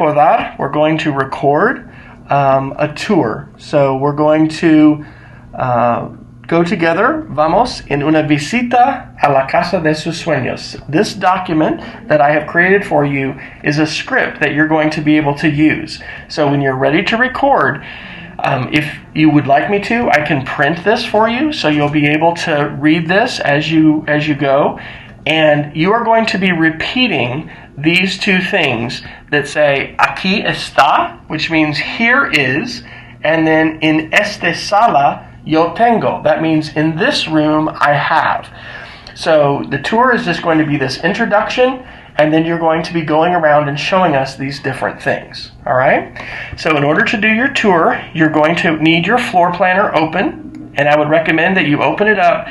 recordar, we're going to record a tour. So we're going to go together. Vamos en una visita a la casa de sus sueños. This document that I have created for you is a script that you're going to be able to use. So when you're ready to record, if you would like me to, I can print this for you, so you'll be able to read this as you go. And you are going to be repeating these two things that say aquí está, which means here is, and then en esta sala yo tengo. That means in this room I have. So the tour is just going to be this introduction, and then you're going to be going around and showing us these different things. All right? So in order to do your tour, you're going to need your floor planner open, and I would recommend that you open it up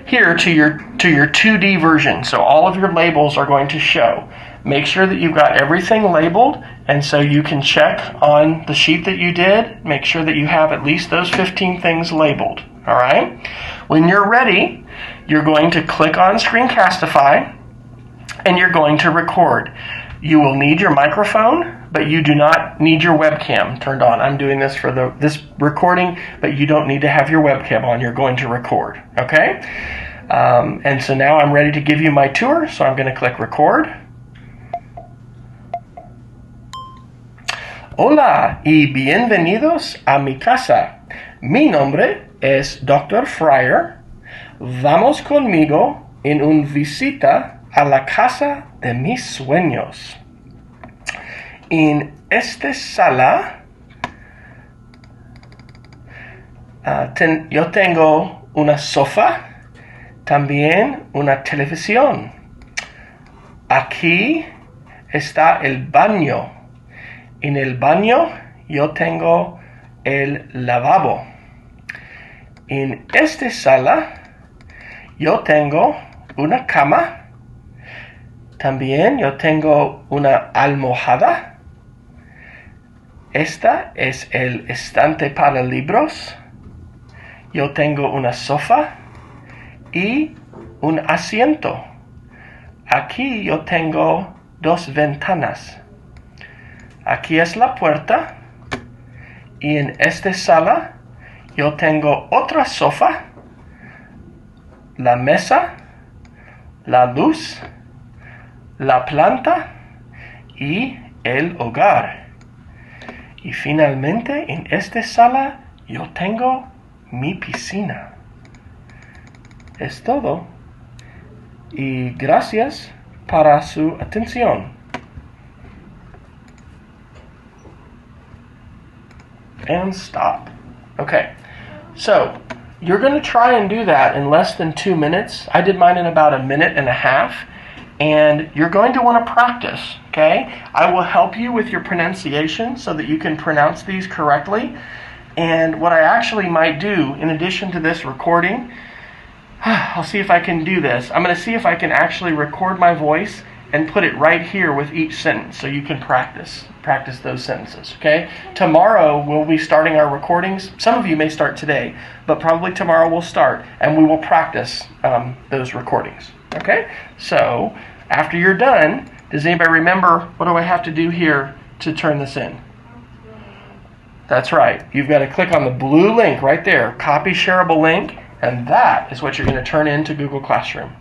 here to your 2D version. So all of your labels are going to show. Make sure that you've got everything labeled, and so you can check on the sheet that you did. Make sure that you have at least those 15 things labeled. All right? When you're ready, you're going to click on Screencastify, and you're going to record. You will need your microphone, but you do not need your webcam turned on. I'm doing this for this recording, but you don't need to have your webcam on. You're going to record, okay? And so now I'm ready to give you my tour, so I'm going to click record. Hola y bienvenidos a mi casa. Mi nombre es Dr. Fryer. Vamos conmigo en una visita a la casa de mis sueños. En esta sala yo tengo una sofá, también una televisión. Aquí está el baño. En el baño yo tengo el lavabo. En esta sala yo tengo una cama. También yo tengo una almohada. Esta es el estante para libros. Yo tengo una sofá y un asiento. Aquí yo tengo dos ventanas. Aquí es la puerta. Y en esta sala yo tengo otra sofá, la mesa, la luz, la planta y el hogar. Y finalmente en esta sala yo tengo mi piscina. Es todo. Y gracias para su atención. And stop. Okay, so you're going to try and do that in less than 2 minutes. I did mine in about 1.5 minutes. And you're going to want to practice, okay? I will help you with your pronunciation so that you can pronounce these correctly. And what I actually might do, in addition to this recording, I'll see if I can do this. I'm going to see if I can actually record my voice and put it right here with each sentence so you can practice those sentences, okay? Tomorrow we'll be starting our recordings. Some of you may start today, but probably tomorrow we'll start, and we will practice those recordings, okay? So after you're done, does anybody remember what do I have to do here to turn this in? That's right. You've got to click on the blue link right there, copy shareable link, and that is what you're going to turn into Google Classroom.